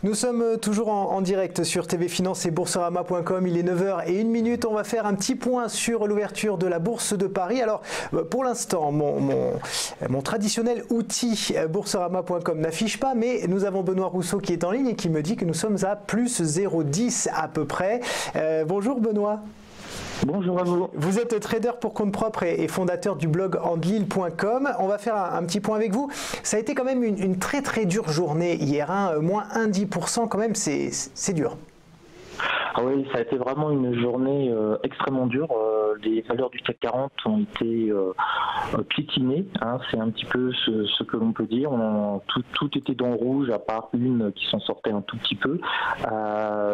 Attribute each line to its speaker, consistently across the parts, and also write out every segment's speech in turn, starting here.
Speaker 1: Nous sommes toujours en direct sur TV Finance et Boursorama.com. Il est 9h01. On va faire un petit point sur l'ouverture de la Bourse de Paris. Alors, pour l'instant, mon traditionnel outil Boursorama.com n'affiche pas, mais nous avons Benoît Rousseau qui est en ligne et qui me dit que nous sommes à plus 0,10 à peu près. Bonjour Benoît.
Speaker 2: Bonjour à vous.
Speaker 1: Vous êtes trader pour compte propre et fondateur du blog andlil.com. On va faire un petit point avec vous. Ça a été quand même une très très dure journée hier, moins 1,10% quand même, c'est dur.
Speaker 2: Ah oui, ça a été vraiment une journée extrêmement dure. Les valeurs du CAC 40 ont été piétinées. C'est un petit peu ce que l'on peut dire. Tout était dans le rouge, à part une qui s'en sortait un tout petit peu.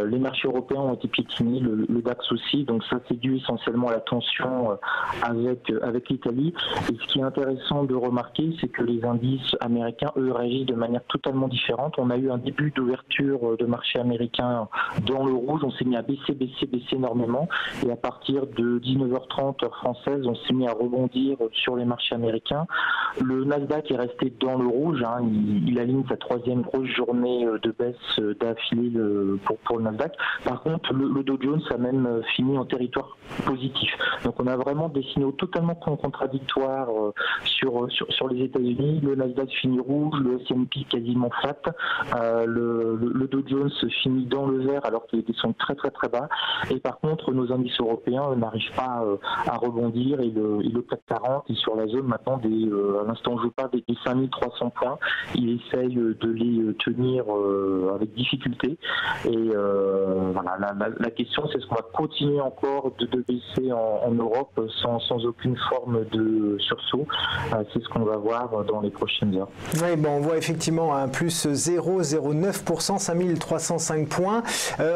Speaker 2: Les marchés européens ont été piétinés, le DAX aussi. Donc ça, c'est dû essentiellement à la tension avec l'Italie. Et ce qui est intéressant de remarquer, c'est que les indices américains, eux, réagissent de manière totalement différente. On a eu un début d'ouverture de marché américain dans le rouge. On s'est mis à baisser énormément, et à partir de 19h30 heure française, on s'est mis à rebondir sur les marchés américains. Le Nasdaq est resté dans le rouge, il aligne sa troisième grosse journée de baisse d'affilée pour le Nasdaq. Par contre, le Dow Jones a même fini en territoire positif. Donc on a vraiment des signaux totalement contradictoires sur les États-Unis. Le Nasdaq finit rouge, le S&P quasiment flat, le Dow Jones finit dans le vert alors qu'il sont très bas, et par contre nos indices européens n'arrivent pas à rebondir, et le CAC 40 est sur la zone maintenant à l'instant où je parle des 5300 points. Il essaye de les tenir avec difficulté, et voilà, la question, c'est est-ce qu'on va continuer encore de baisser en Europe sans aucune forme de sursaut. C'est ce qu'on va voir dans les prochaines heures.
Speaker 1: Oui, on voit effectivement un plus 0,09%, 5305 points.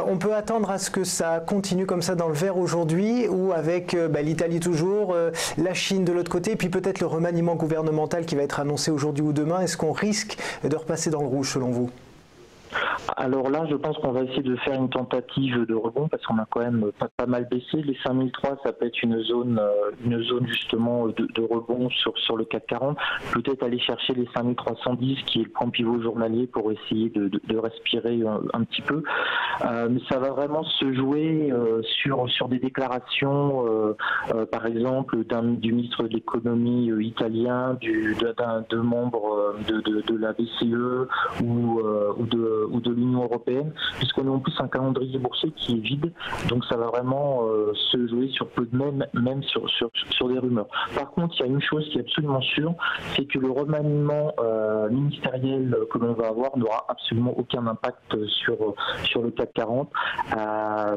Speaker 1: On peut attendre à ce que ça continue comme ça dans le vert aujourd'hui, ou avec l'Italie toujours, la Chine de l'autre côté, puis peut-être le remaniement gouvernemental qui va être annoncé aujourd'hui ou demain. Est-ce qu'on risque de repasser dans le rouge selon vous ?
Speaker 2: Alors là, je pense qu'on va essayer de faire une tentative de rebond, parce qu'on a quand même pas mal baissé. Les 5003, ça peut être une zone justement de rebond sur le CAC 40. Peut-être aller chercher les 5310, qui est le point pivot journalier, pour essayer de respirer un petit peu. Mais ça va vraiment se jouer sur des déclarations, par exemple, du ministre de l'économie italien, de membres de la BCE ou de l'Union européenne, puisqu'on a en plus un calendrier boursier qui est vide, donc ça va vraiment se jouer sur peu de même sur des rumeurs. Par contre, il y a une chose qui est absolument sûre, c'est que le remaniement ministériel que l'on va avoir n'aura absolument aucun impact sur le CAC 40.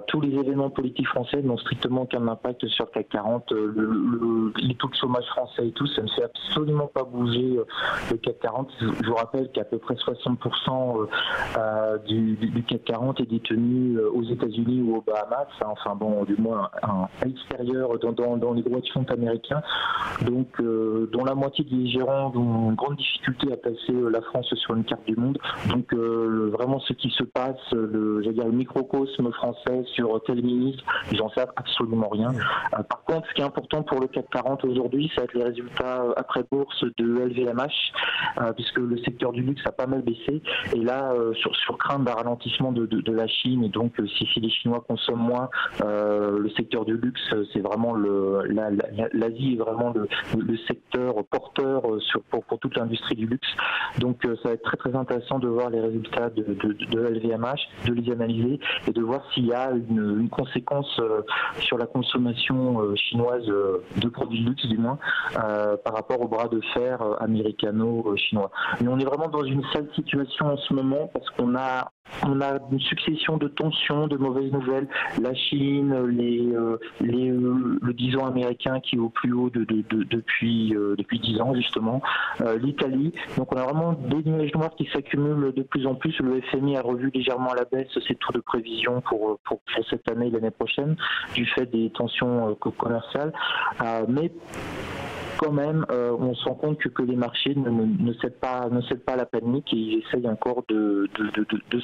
Speaker 2: Tous les événements politiques français n'ont strictement aucun impact sur le CAC 40. Les taux de chômage français et tout, ça ne fait absolument pas bouger le CAC 40. Je vous rappelle qu'à peu près 60% du CAC 40 est détenu aux États-Unis ou aux Bahamas, du moins à l'extérieur dans les gros hedge funds américains, donc dont la moitié des gérants ont une grande difficulté à placer la France sur une carte du monde. Donc vraiment ce qui se passe, le microcosme français sur tel ministre, ils n'en savent absolument rien. Par contre, ce qui est important pour le CAC 40 aujourd'hui, ça va être les résultats après bourse de LVMH, puisque le secteur du luxe a pas mal baissé, et là sur crainte d'un ralentissement de la Chine, et donc si les Chinois consomment moins, le secteur du luxe, c'est vraiment l'Asie est vraiment le secteur porteur pour toute l'industrie du luxe. Donc ça va être très intéressant de voir les résultats de LVMH, de les analyser et de voir s'il y a une conséquence sur la consommation chinoise de produits de luxe, du moins par rapport au bras de fer américano-chinois. Mais on est vraiment dans une sale situation en ce moment, parce qu'on a une succession de tensions, de mauvaises nouvelles. La Chine, le 10 ans américain qui est au plus haut depuis 10 ans justement, l'Italie. Donc on a vraiment des nuages noirs qui s'accumulent de plus en plus. Le FMI a revu légèrement à la baisse ses taux de prévision pour cette année et l'année prochaine, du fait des tensions commerciales. Mais quand même, on se rend compte que les marchés ne cèdent pas à la panique et ils essayent encore de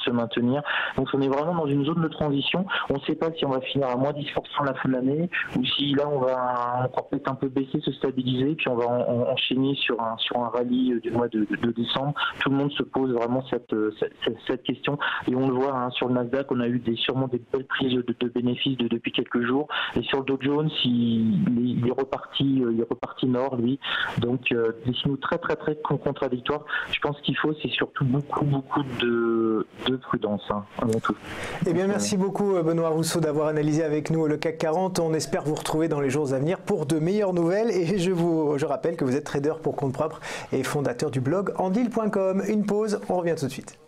Speaker 2: se maintenir. Donc on est vraiment dans une zone de transition. On ne sait pas si on va finir à moins 10% à la fin de l'année ou si là on va encore peut-être un peu baisser, se stabiliser, puis on va enchaîner sur un rallye du mois de décembre. Tout le monde se pose vraiment cette question et on le voit sur le Nasdaq, on a eu sûrement des belles prises de bénéfices depuis quelques jours, et sur le Dow Jones il est reparti nord lui, donc des signaux très très très contradictoires. Je pense qu'il faut, c'est surtout beaucoup de prudence avant tout.
Speaker 1: Eh bien merci beaucoup Benoît Rousseau d'avoir analysé avec nous le CAC 40. On espère vous retrouver dans les jours à venir pour de meilleures nouvelles, et je rappelle que vous êtes trader pour compte propre et fondateur du blog andil.com. Une pause, on revient tout de suite.